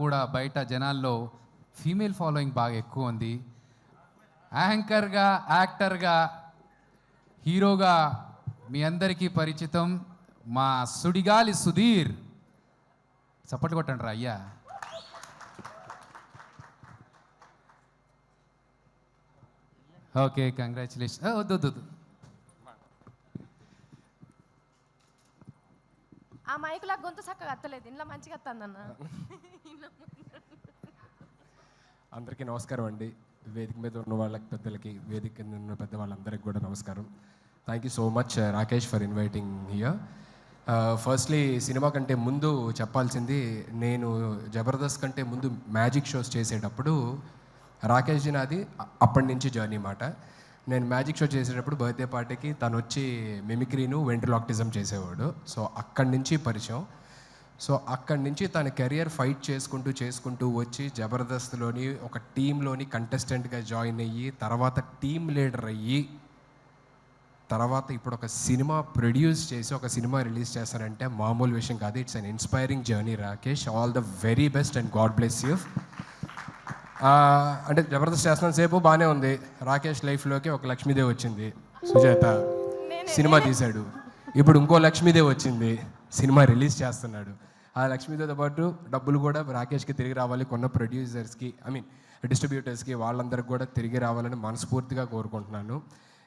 కూడా బయట జనాల్లో ఫీమేల్ ఫాలోయింగ్ బాగా ఎక్కువ ఉంది. యాంకర్గా, యాక్టర్గా, హీరోగా మీ అందరికీ పరిచితం మా సుడిగాలి సుధీర్. చప్పట్లు కొట్టండి రా అయ్యా. Okay, congratulation. వద్దు ఆ మైకులా గొంతు చక్కగా అత్తలేదు, ఇంట్లో మంచిగా అత్తందన్న. అందరికీ నమస్కారం అండి. వేదిక మీద ఉన్న వాళ్ళకి, పెద్దలకి, వేదిక కింద ఉన్న పెద్ద వాళ్ళందరికీ కూడా నమస్కారం. Thank you so much Rakesh for inviting here. Firstly cinema కంటే ముందు చెప్పాల్సింది, నేను జబర్దస్త్ కంటే ముందు మ్యాజిక్ షోస్ చేసేటప్పుడు రాకేష్ జీ నాది అప్పటి నుంచి జర్నీ మాట. నేను మ్యాజిక్ షో చేసేటప్పుడు బర్త్డే పార్టీకి తను వచ్చి మిమిక్రీను, వెంట్రలాక్టిజం చేసేవాడు. సో అక్కడి నుంచి పరిచయం. సో అక్కడి నుంచి తన కెరియర్ ఫైట్ చేసుకుంటూ వచ్చి జబర్దస్త్లోని ఒక టీంలోని కంటెస్టెంట్గా జాయిన్ అయ్యి, తర్వాత టీమ్ లీడర్ అయ్యి, తర్వాత ఇప్పుడు ఒక సినిమా ప్రొడ్యూస్ చేసి ఒక సినిమా రిలీజ్ చేస్తారంటే మామూలు విషయం కాదు. It's an inspiring journey Rakesh. All the very best and God bless you. అంటే జబర్దస్త్ చేస్తున్న సేపు బాగానే ఉంది. రాకేష్ లైఫ్లోకి ఒక లక్ష్మీదేవి వచ్చింది, సుజాత సినిమా తీశాడు. ఇప్పుడు ఇంకో లక్ష్మీదేవి వచ్చింది, సినిమా రిలీజ్ చేస్తున్నాడు. ఆ లక్ష్మీదేవితో పాటు డబ్బులు కూడా రాకేష్కి తిరిగి రావాలి, కొన్న ప్రొడ్యూసర్స్కి, డిస్ట్రిబ్యూటర్స్కి, వాళ్ళందరికీ కూడా తిరిగి రావాలని మనస్ఫూర్తిగా కోరుకుంటున్నాను.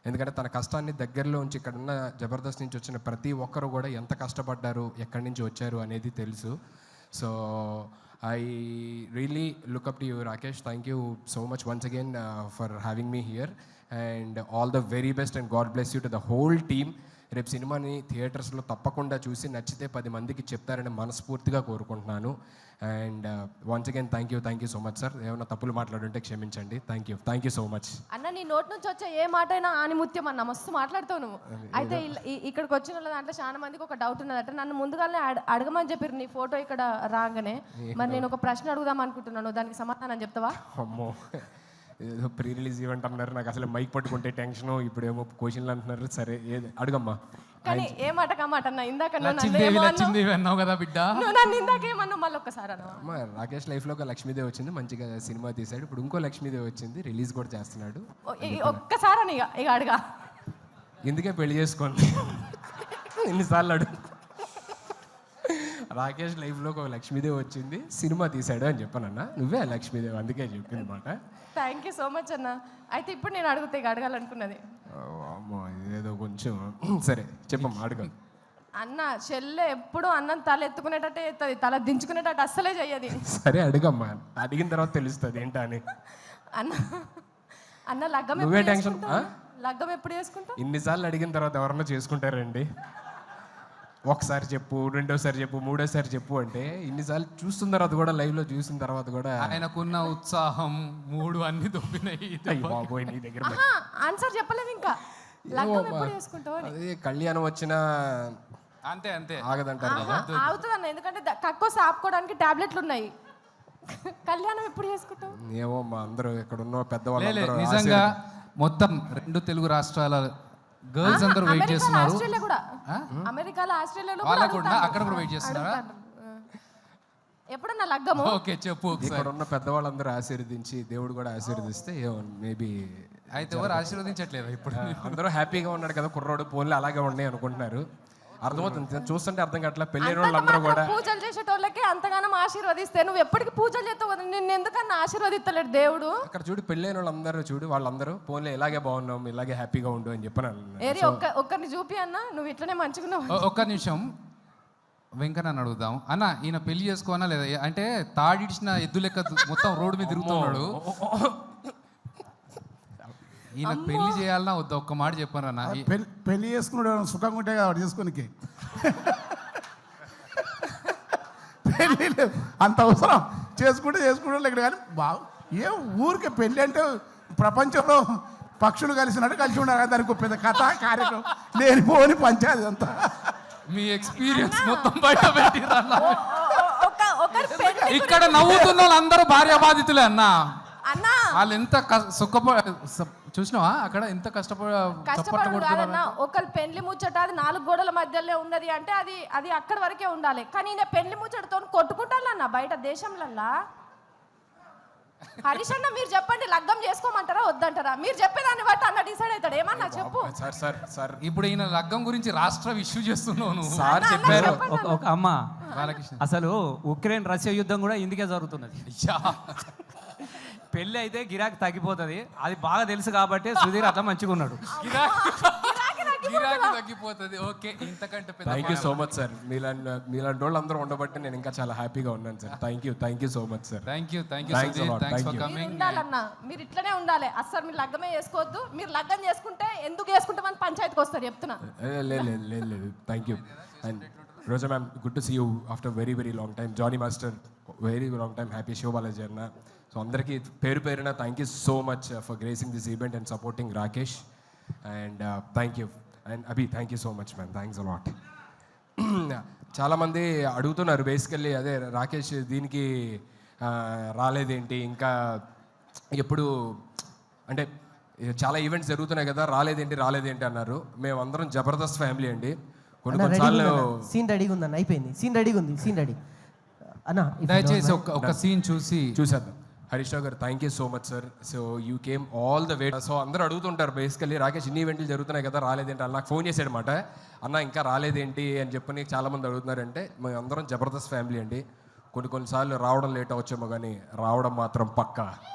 ఎందుకంటే తన కష్టాన్ని దగ్గరలో ఉంచి ఇక్కడ ఉన్న జబర్దస్త్ నుంచి వచ్చిన ప్రతి ఒక్కరు కూడా ఎంత కష్టపడ్డారు, ఎక్కడి నుంచి వచ్చారు అనేది తెలుసు. So I really look up to you, Rakesh. Thank you so much once again for having me here, and all the very best and God bless you to the whole team. రేపు సినిమాని థియేటర్స్లో తప్పకుండా చూసి నచ్చితే 10 మందికి చెప్తారని మనస్ఫూర్తిగా కోరుకుంటున్నాను. And once again thank you so much sir. ఏమైనా తప్పులు మాట్లాడుంటే క్షమించండి. థ్యాంక్ యూ సో మచ్ అన్న. నీ నోటి నుంచి వచ్చే ఏ మాట అయినా ఆనిముత్యం అన్న, మస్తు మాట్లాడుతావు నువ్వు. అయితే ఇక్కడికి వచ్చిన వాళ్ళ దాంట్లో చాలా మందికి ఒక డౌట్ ఉన్నదట. నన్ను ముందుగానే అడగమని చెప్పారు నీ ఫోటో ఇక్కడ రాగానే. మరి నేను ఒక ప్రశ్న అడుగుదాం అనుకుంటున్నాను, దానికి సమాధానం చెప్తావా? అమ్మో, ఏదో ప్రీ రిలీజ్ ఈవెంట్ అన్నారు, నాకు అసలు మైక్ పట్టుకుంటే టెన్షన్, ఇప్పుడేమో క్వశ్చన్లు అంటున్నారు. సరే అడుగమ్మా. కానీ ఏ మాట కమాట అన్న, ఇందాక అన్నావు కదా బిడ్డ, నన్ను ఇందాకేమన్నావు మళ్ళీ ఒక్కసారి అన్న. రాకేష్ లైఫ్లో ఒక లక్ష్మీదేవి వచ్చింది, మంచిగా సినిమా తీశాడు. ఇప్పుడు ఇంకో లక్ష్మీదేవి వచ్చింది, రిలీజ్ కూడా చేస్తున్నాడు. ఒక్కసారి అని ఇక అడగా, ఎందుకే పెళ్లి చేసుకోండి ఎన్నిసార్లు అడుగు. రాకేష్ లైఫ్లో ఒక లక్ష్మీదేవి వచ్చింది, సినిమా తీశాడు అని చెప్పానన్నా. నువ్వే లక్ష్మీదేవి, అందుకే చెప్పింది మాట. థ్యాంక్ యూ సో మచ్ అన్న. అయితే ఇప్పుడు నేను అడుగుతా, ఇక అడగాలనుకున్నది. అమ్మో, ఇదేదో కొంచెం సరే చెప్పమ్మా, అడుగు. అన్న చెల్లె ఎప్పుడు అన్నం తల ఎత్తుకునేటట్టే ఎత్తది, తల దించుకునేటట్టు అస్సలే చెయ్యది. సరే అడుగమ్మా, అడిగిన తర్వాత తెలుస్తుంది ఏంటా అని. అన్న లగ్గం నువ్వే టెన్షన్. లగ్గం ఎప్పుడు చేసుకుంటా? ఇన్నిసార్లు అడిగిన తర్వాత ఎవరన్నా చేసుకుంటారండి? ఒకసారి చెప్పు, రెండోసారి చెప్పు, మూడోసారి చెప్పు అంటే ఇన్నిసార్లు చూస్తున్న తర్వాత కూడా, లైవ్లో చూసిన తర్వాత కూడా ఆయనకున్న ఉత్సాహం, మూడు అన్ని దొబ్బినాయి. బాబోయ్, నీ దగ్గర ఆన్సర్ చెప్పలేదు ఇంకా. లగ్గం ఎప్పుడు చేసుకుంటావు? అదే కళ్యాణం వచ్చిన అంతే ఆగదంటారు కదా. ఆగుతుంది అన్న, ఎందుకంటే కక్కువ ఆపుకోవడానికి టాబ్లెట్లు ఉన్నాయి. కళ్యాణం ఎప్పుడు చేసుకుంటావు? ఏమో మా అందరూ ఇక్కడ ఉన్న పెద్దవాళ్ళు నిజంగా మొత్తం 2 తెలుగు రాష్ట్రాల గర్ల్స్ అందరూ వెయిట్ చేస్తున్నారు. అమెరికాలో, ఆస్ట్రేలియాలో అక్కడ కూడా వెయిట్ చేస్తున్నారా? ఎప్పుడన్నా లగ్గము? ఓకే చెప్పు. ఇక్కడ ఉన్న పెద్దవాళ్ళందరూ ఆశీర్వదించి, దేవుడు కూడా ఆశీర్వదిస్తే మేబీ. అయితే ఎవరు ఆశీర్వదించట్లేదు ఇప్పుడు? అందరూ హ్యాపీగా ఉన్నాడు కదా కుర్రోడు, పోన్లు అలాగే ఉన్నాయి అనుకుంటున్నారు. అర్థమవుతుంది, చూస్తుంటే అర్థం కావట్లా. పెళ్ళైన వాళ్ళందరూ కూడా పూజలు చేసేటోళ్ళకి అంతగానం ఆశీర్వదిస్తే నువ్వు ఎప్పటికీ పూజలు చేస్తావు కదా, నిన్ను ఎందుకన్నా ఆశీర్వదిస్తలేడు దేవుడు? అక్కడ చూడు, పెళ్ళైన వాళ్ళందరూ చూడు, వాళ్ళందరూ పోన్లే ఇలాగే బాగున్నాం, ఇలాగే హ్యాపీగా ఉండు అని చెప్పాను. ఏరి ఒక్కరిని చూపి అన్న, నువ్వు ఇట్లనే మంచిగున్నావు. ఒక్క నిమిషం వెంకన్న అడుగుదాం. అన్న ఈయన పెళ్లి చేసుకోనా లేదా? అంటే తాడిడిచిన ఎద్దు లెక్క మొత్తం రోడ్డు మీద తిరుగుతున్నాడు. ఈయన పెళ్లి చేయాలన్నా వద్దా? ఒక్క మాట చెప్పాను అన్న. పెళ్లి చేసుకున్నాడు సుఖంగా ఉంటే కాబట్టి చేసుకోనికి పెళ్ళి అంత అవసరం. చేసుకుంటే ఇక్కడ కానీ ఏ ఊరికే పెళ్ళి అంటే ప్రపంచంలో పక్షులు కలిసినట్టు కలిసి ఉండాలి. దానికి పెద్ద కథ కార్యక్రమం లేనిపోని పంచాయతీ అంతా. మీ ఎక్స్పీరియన్స్ మొత్తం బయట పెట్టిరా. ఇక్కడ నవ్వుతున్న వాళ్ళందరూ భార్య బాధితులే అన్న. వాళ్ళు ఎంత చూసినావా అక్కడ ఎంత చప్పట్లు కష్టపడు కొడుతున్నారు కాదన్నా, ఒకళ్ళు పెళ్లి ముచ్చట అది 4 గోడల మధ్యలో ఉన్నది అంటే అది అక్కడి వరకే ఉండాలి. కానీ ఈయన పెళ్లి ముచ్చటతో కొట్టుకుంటానన్న బయట దేశంలల్లా. హరీష్ అన్న మీరు చెప్పండి, లగ్గం చేసుకోమంటారా వద్దంటారా? మీరు చెప్పేదాన్ని బట్టి అన్న డిసైడ్ అవుతాడు. ఏమన్నా చెప్పు. సార్ ఇప్పుడు ఈయన లగ్గం గురించి రాష్ట్ర ఇష్యూ చేస్తున్నావు నువ్వు. సార్ చెప్పారు. ఒక అమ్మ, బాలకృష్ణ అసలు ఉక్రెయిన్ రష్యా యుద్ధం కూడా ఇందుకే జరుగుతున్నది. అయ్యా, పెళ్ళి అయితే గిరాకీ తగ్గిపోతుంది, అది బాగా తెలుసు కాబట్టి సుధీర్ అట్లా మంచిగా ఉన్నాడు. గిరాకీ తగ్గిపోతుంది. ఓకే, ఇంతకంటే పెద్ద thank you so much sir. మీలాంటి వాళ్ళు అందరూ ఉండబట్టి నేను ఇంకా చాలా హ్యాపీగా ఉన్నాను sir. Thank you so much sir. Thank you Thanks a lot. Thanks for Thank you. Coming. ఉండాలన్నా, మీరు ఇట్లనే ఉండాలి. అస్సలు మీరు లగ్గమే చేసుకోవద్దు. మీరు లగ్గం చేసుకుంటే ఎందుకు చేసుకుంటామని పంచాయతీకి వస్తారు చెప్తున్నా. లేదు thank you. And Roja ma'am, good to see you after very long time. Jani master, very long time. Happy Sivabalaji అన్న. సో అందరికీ పేరున thank you so much for gracing this event and supporting Rakesh. And thank you. And Abhi, thank you so much ma'am. Thanks a lot. చాలామంది అడుగుతున్నారు basically, అదే రాకేష్ దీనికి రాలేదేంటి, ఇంకా ఎప్పుడు అంటే చాలా ఈవెంట్స్ జరుగుతున్నాయి కదా, రాలేదేంటి అన్నారు. మేమందరం జబర్దస్త్ ఫ్యామిలీ అండి. కొన్నిసార్లు సీన్ రెడీగా ఉందన్న, అయిపోయింది. సీన్ రెడీ అన్న. దయచేసి ఒక సీన్ చూసేద్దాం. హరీష్ రావు గారు, thank you so much sir. So you came all the way. So అందరూ అడుగుతుంటారు బేసికల్లీ, రాకేష్ ఇన్ని ఈవెంట్లు జరుగుతున్నాయి కదా, రాలేదేంటి అని నాకు ఫోన్ చేశాడనమాట. అన్న ఇంకా రాలేదేంటి అని చెప్పని చాలామంది అడుగుతున్నారంటే, మేము అందరం జబర్దస్త్ ఫ్యామిలీ అండి. కొన్నిసార్లు రావడం లేట్ అవచ్చేమో కానీ రావడం మాత్రం పక్కా.